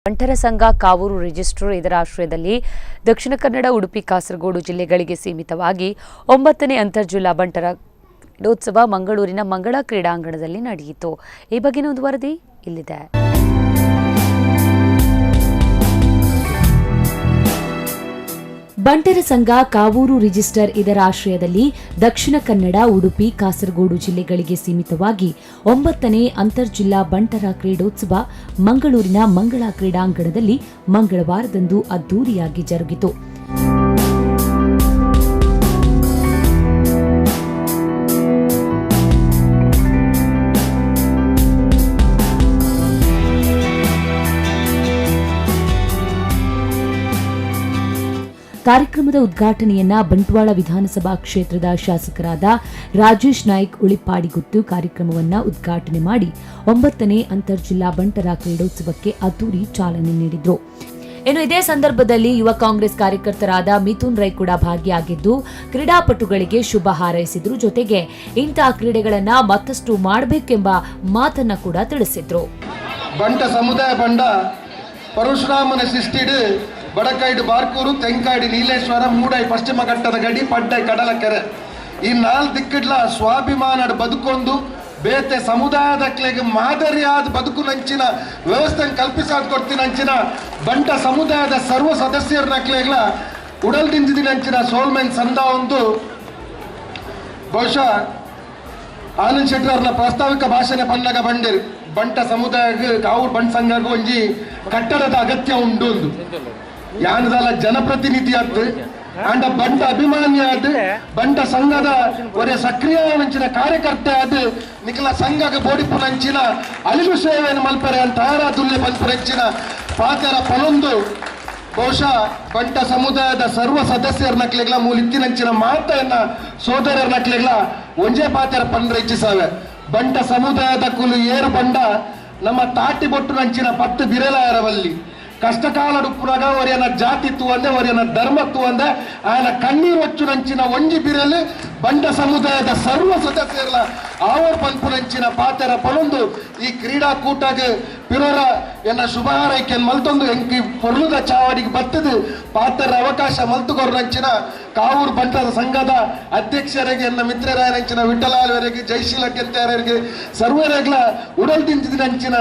ಬಂಟರ ಸಂಘ ಕಾವೂರು ರಿಜಿಸ್ಟ್ರಾರ್ ಇದರ ಆಶ್ರಯದಲ್ಲಿ ದಕ್ಷಿಣ ಕನ್ನಡ, ಉಡುಪಿ, ಕಾಸರಗೋಡು ಜಿಲ್ಲೆಗಳಿಗೆ ಸೀಮಿತವಾಗಿ 9ನೇ ಅಂತರ್ಜಿಲ್ಲಾ ಬಂಟರ ಕ್ರೀಡೋತ್ಸವ ಮಂಗಳೂರಿನ ಮಂಗಳ ಕ್ರೀಡಾಂಗಣದಲ್ಲಿ ನಡೆಯಿತು. ಈ ಬಗ್ಗೆನ ಒಂದು ವರದಿ ಇಲ್ಲಿದೆ. ಬಂಟರ ಸಂಘ ಕಾವೂರು ರಿಜಿಸ್ಟರ್ ಇದರ ಆಶ್ರಯದಲ್ಲಿ ದಕ್ಷಿಣ ಕನ್ನಡ, ಉಡುಪಿ, ಕಾಸರಗೋಡು ಜಿಲ್ಲೆಗಳಿಗೆ ಸೀಮಿತವಾಗಿ 9ನೇ ಅಂತರ್ಜಿಲ್ಲಾ ಬಂಟರ ಕ್ರೀಡೋತ್ಸವ ಮಂಗಳೂರಿನ ಮಂಗಳ ಕ್ರೀಡಾಂಗಣದಲ್ಲಿ ಮಂಗಳವಾರದಂದು ಅದ್ದೂರಿಯಾಗಿ ಜರುಗಿತು. ಕಾರ್ಯಕ್ರಮದ ಉದ್ಘಾಟನೆಯನ್ನ ಬಂಟ್ವಾಳ ವಿಧಾನಸಭಾ ಕ್ಷೇತ್ರದ ಶಾಸಕರಾದ ರಾಜೇಶ್ ನಾಯ್ಕ್ ಉಳಿಪ್ಪಾಡಿಗುತ್ತು ಕಾರ್ಯಕ್ರಮವನ್ನು ಉದ್ಘಾಟನೆ ಮಾಡಿ 9ನೇ ಅಂತರ್ಜಿಲ್ಲಾ ಬಂಟರ ಕ್ರೀಡೋತ್ಸವಕ್ಕೆ ಅದ್ದೂರಿ ಚಾಲನೆ ನೀಡಿದರು. ಇನ್ನು ಇದೇ ಸಂದರ್ಭದಲ್ಲಿ ಯುವ ಕಾಂಗ್ರೆಸ್ ಕಾರ್ಯಕರ್ತರಾದ ಮಿಥುನ್ ರೈ ಕೂಡ ಭಾಗಿಯಾಗಿದ್ದು ಕ್ರೀಡಾಪಟುಗಳಿಗೆ ಶುಭ ಹಾರೈಸಿದ್ರು. ಜೊತೆಗೆ ಇಂತಹ ಕ್ರೀಡೆಗಳನ್ನ ಮತ್ತಷ್ಟು ಮಾಡಬೇಕೆಂಬ ಮಾತನ್ನ ಕೂಡ ತಿಳಿಸಿದ್ರು. ಬಂಟ ಸಮುದಾಯ ಬಂಡ ಪರಶುರಾಮನ ಸೃಷ್ಟಿಡು ಬಡಕೈಡು ಬಾರ್ಕೂರು, ತೆಂಕಾಡಿ ನೀಲೇಶ್ವರ, ಮೂಡೈ ಪಶ್ಚಿಮ ಘಟ್ಟದ ಗಡಿ, ಪಡ್ಡೈ ಕಡಲಕೆರೆ ಈ 4 ದಿಕ್ಕಡ್ಲ ಸ್ವಾಭಿಮಾನ ಬದುಕೊಂದು ಬೇತೆ ಸಮುದಾಯದಕ್ಲೆಗೆ ಮಾದರಿಯಾದ ಬದುಕು ನಂಚಿನ ವ್ಯವಸ್ಥೆ ಕಲ್ಪಿಸಾದ್ ಕೊಡ್ತೀನಂಚಿನ ಬಂಟ ಸಮುದಾಯದ ಸರ್ವ ಸದಸ್ಯರನ್ನಕ್ಲೆಗ್ಲ ಉಡಲ್ ದಿಂಜಿದಿನಂಚಿನ ಸೋಲ್ಮೆನ್ ಸಂದ ಒಂದು ಬಹುಶಃ ಆನಂದ್ ಶೆಟ್ಟರ್ನ ಪ್ರಾಸ್ತಾವಿಕ ಭಾಷಣ ಪನ್ನಗ ಬಂದಿರು. ಬಂಟ ಸಮುದಾಯಕ್ಕೆ ಕಾವೂರು ಬಂಟ ಸಂಘಕ್ಕೆ ಒಂಜಿ ಕಟ್ಟಡದ ಅಗತ್ಯ ಉಂಡು. ಯಾನದಲ್ಲ ಜನಪ್ರತಿನಿಧಿ ಆದ್ದು ಅಂಡ ಬಂಟ ಅಭಿಮಾನಿ ಆದ್ದು ಬಂಟ ಸಂಘದ ಒರೆ ಸಕ್ರಿಯ ನಂಚಿನ ಕಾರ್ಯಕರ್ತೆ ಆದ್ದು ನಿಖಲ ಸಂಘಕ್ಕೆ ಬೋಡಿಪು ನಂಚಿನ ಅಳಿಲು ಸೇವೆಯನ್ನು ಮಲ್ಪರೆ ಅಂತ ತುಲ್ಯ ಮಲ್ಪರೆಂಚಿನ ಪಾತ್ರ ಪನೊಂದು ಬಹುಶಃ ಬಂಟ ಸಮುದಾಯದ ಸರ್ವ ಸದಸ್ಯರನ್ನಕ್ಲೆಗ್ಲ ಮೂಲಿತ್ತಿನಂಚಿನ ಮಾತೆಯನ್ನ ಸೋದರರನ್ನಕ್ಲೆಗ್ಲ ಒಂಜೇ ಪಾತ್ರ ಪನ್ರೆಚ್ಚಿಸಾವೆ. ಬಂಟ ಸಮುದಾಯದ ಕುಲು ಏರು ಬಂಡ ನಮ್ಮ ತಾಟಿ ಬೊಟ್ಟು ನಂಚಿನ 10 ಬಿರಲಾಯರವಲ್ಲಿ ಕಷ್ಟಕಾಲ ಡುಪ್ಪುನಾಗ ಒರಿಯನ ಜಾತಿತ್ತು ಅಂದೆ, ಒರಿಯನ ಧರ್ಮತ್ತು ಅಂದೆ, ಆಯನ ಕಣ್ಣೀರು ಹೊಚ್ಚು ನಂಚಿನ ಒಂಜಿ ಬಿರಲಿ ಬಂಡ ಸಮುದಾಯದ ಸರ್ವ ಸದಸ್ಯರ ಆವರ್ ಪಂಪು ನಂಚಿನ ಪಾತೆರ ಪನೊಂದು ಈ ಕ್ರೀಡಾಕೂಟಗೆ ಪಿರೋರ ಎನ್ನ ಶುಭ ಹಾರೈಕೆ ಮಲ್ತೊಂದು ಎಂಕಿ ಪೊರ್ಲುದ ಚಾವಡಿಗೆ ಬತ್ತದು ಪಾತೆರ ಅವಕಾಶ ಮಲ್ತುಕೊರು ನಂಚಿನ ಕಾವೂರು ಬಂಟದ ಸಂಘದ ಅಧ್ಯಕ್ಷರಿಗೆ, ಎನ್ನ ಮಿತ್ರರಾಯ ನಂಚಿನ ವಿಠಲಾಲ್ವರಿಗೆ, ಜಯಶೀಲ ಕೆಂತೆಯರಿಗೆ ಸರ್ವರೆಗ್ಲ ಉಡಲ್ ನಂಚಿನ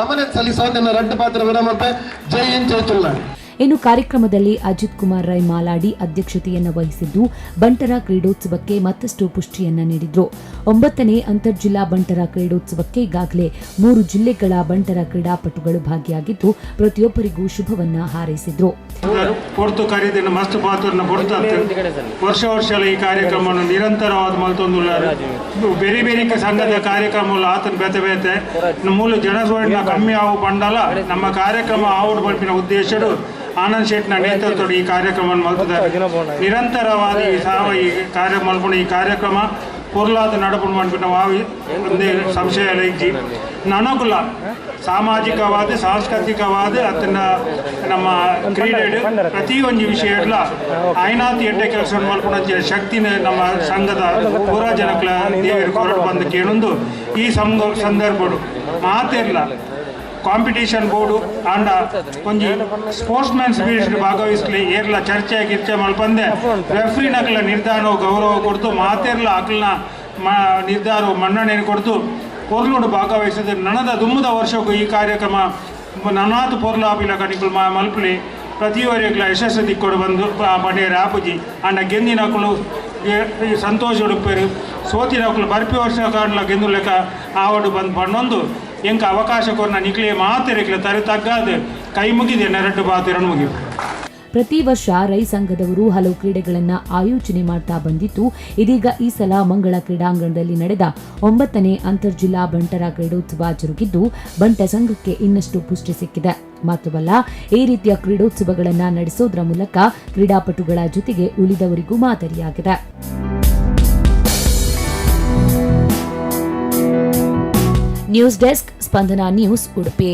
ನಮನೆ ಸಲ್ಲಿಸೋದನ್ನ ರಡ್ಡು ಪಾತ್ರ ವಿರಮಪೆ. ಜೈ ಹಿಂದ್, ಜೈ ತುಳ್ನಾಡು. ಇನ್ನು ಕಾರ್ಯಕ್ರಮದಲ್ಲಿ ಅಜಿತ್ ಕುಮಾರ್ ರೈ ಮಾಲಾಡಿ ಅಧ್ಯಕ್ಷತೆಯನ್ನು ವಹಿಸಿದ್ದು ಬಂಟರ ಕ್ರೀಡೋತ್ಸವಕ್ಕೆ ಮತ್ತಷ್ಟು ಪುಷ್ಟಿಯನ್ನ ನೀಡಿದ್ರು. 9ನೇ ಅಂತರ್ಜಿಲ್ಲಾ ಬಂಟರ ಕ್ರೀಡೋತ್ಸವಕ್ಕೆ ಈಗಾಗಲೇ 3 ಜಿಲ್ಲೆಗಳ ಬಂಟರ ಕ್ರೀಡಾಪಟುಗಳು ಭಾಗಿಯಾಗಿದ್ದು ಪ್ರತಿಯೊಬ್ಬರಿಗೂ ಶುಭವನ್ನ ಹಾರೈಸಿದ್ರು. ವರ್ಷ ಈ ಕಾರ್ಯಕ್ರಮವನ್ನು ನಿರಂತರವಾದ ಮಲ್ತೊಂದು ಬೇರೆ ಬೇರೆ ಸಂಘದ ಕಾರ್ಯಕ್ರಮ ಆತನ ಬೇತೆ ಬೇತೆ ಮೂಲ ಜನಸೋಡಿನ ಕಮ್ಮಿ ಆವು ಪಂಡಲ ನಮ್ಮ ಕಾರ್ಯಕ್ರಮ ಆವುಡು ಬಲ್ಪಿನ ಉದ್ದೇಶಡು ಆನಂದ್ ಶೆಟ್ನ ನೇತೃತ್ವದಲ್ಲಿ ಈ ಕಾರ್ಯಕ್ರಮವನ್ನು ಮಲ್ತಿದ್ದಾರೆ. ನಿರಂತರವಾಗಿ ಈ ಕಾರ್ಯ ಮಲ್ಪುಣ ಈ ಕಾರ್ಯಕ್ರಮ ಪೊರ್ಲಾದ ನಡಪುಣ ಮಾಡ್ಬಿಟ್ಟು ವಾವಿ ಒಂದೇ ಸಂಶಯ ಇಜ್ಜಿ ನನಗುಲ್ಲ ಸಾಮಾಜಿಕವಾದ ಸಾಂಸ್ಕೃತಿಕವಾದ ಅದನ್ನ ನಮ್ಮ ಕ್ರೀಡೆ ಪ್ರತಿಯೊಂದು ವಿಷಯಗಳ ಆಯ್ನಾತಿ ಎಡ್ಡೆ ಕೆಲಸ ಮಲ್ಪುಣ ಶಕ್ತಿನ ನಮ್ಮ ಸಂಘದ ಪೂರ ಜನಗಳ ದೇವರು ಹೊರಟು ಬಂದು ಕೇಳೊಂದು ಈ ಸಂದರ್ಭಗಳು ಮಾತಿರಲ್ಲ ಕಾಂಪಿಟೇಷನ್ ಬೋರ್ಡು ಆಂಡ ಒಂಜಿ ಸ್ಪೋರ್ಟ್ಸ್ ಮ್ಯಾನ್ ಸ್ಪಿರಿಟ್ ಭಾಗವಹಿಸಲಿ ಏರ್ಲ ಚರ್ಚೆ ಗಿರ್ಚೆ ಮಲ್ಪಂದೆ ರೆಫ್ರಿ ನಕಲ ನಿರ್ಧಾರ ಗೌರವ ಕೊಡ್ತು ಮಾತೆರ್ಲ ಅಕಲ್ನ ನಿರ್ಧಾರ ಮನ್ನಣೆಯನ್ನು ಕೊಡ್ತು ಪೊರ್ಲೋಡು ಭಾಗವಹಿಸಿದ ನನದ ದುಮ್ಮದ ವರ್ಷಕ್ಕೂ ಈ ಕಾರ್ಯಕ್ರಮ ನನಾತು ಪೊರ್ಲ ಆಪಿಲ ಕಣಿಕಲು ಮಲ್ಪಲಿ ಪ್ರತಿವರೆಗ್ಲ ಯಶಸ್ಸು ದಿಕ್ಕೊಡು ಬಂದು ಪಡೆಯರು ಆಪುಜಿ ಅಂಡ ಗೆಂದಿನಕಲು ಸಂತೋಷ ಉಡುಪೇರು ಸೋತಿನಕಲು ಬರ್ಪಿ ವರ್ಷ ಕಾಣಲ ಗೆಂದು ಲೆಕ್ಕ ಆವಡು ಬಂದು ಪಣ್ಣೊಂದು ಎಂಕ ಅವಕಾಶ ಕೊರನ ನಿಕ್ಲೆ ಮಾತೆರೆಗ್ಲ ತರ ತಗ್ಗಾದ ಕೈ ಮುಗಿದೆ ನೆರಟು ಬಾತಿರನ್ನು ಮುಗಿವು. ಪ್ರತಿ ವರ್ಷ ರೈ ಸಂಘದವರು ಹಲವು ಕ್ರೀಡೆಗಳನ್ನು ಆಯೋಜನೆ ಮಾಡ್ತಾ ಬಂದಿದ್ದು ಇದೀಗ ಈ ಸಲ ಮಂಗಳ ಕ್ರೀಡಾಂಗಣದಲ್ಲಿ ನಡೆದ 9ನೇ ಅಂತರ್ಜಿಲ್ಲಾ ಬಂಟರ ಕ್ರೀಡೋತ್ಸವ ಜರುಗಿದ್ದು ಬಂಟ ಸಂಘಕ್ಕೆ ಇನ್ನಷ್ಟು ಪುಷ್ಟಿ ಸಿಕ್ಕಿದೆ. ಮಾತ್ರವಲ್ಲ, ಈ ರೀತಿಯ ಕ್ರೀಡೋತ್ಸವಗಳನ್ನು ನಡೆಸೋದ್ರ ಮೂಲಕ ಕ್ರೀಡಾಪಟುಗಳ ಜೊತೆಗೆ ಉಳಿದವರಿಗೂ ಮಾದರಿಯಾಗಿದೆ. ನ್ಯೂಸ್ ಡೆಸ್ಕ್, ಸ್ಪಂದನ ನ್ಯೂಸ್, ಉಡುಪಿ.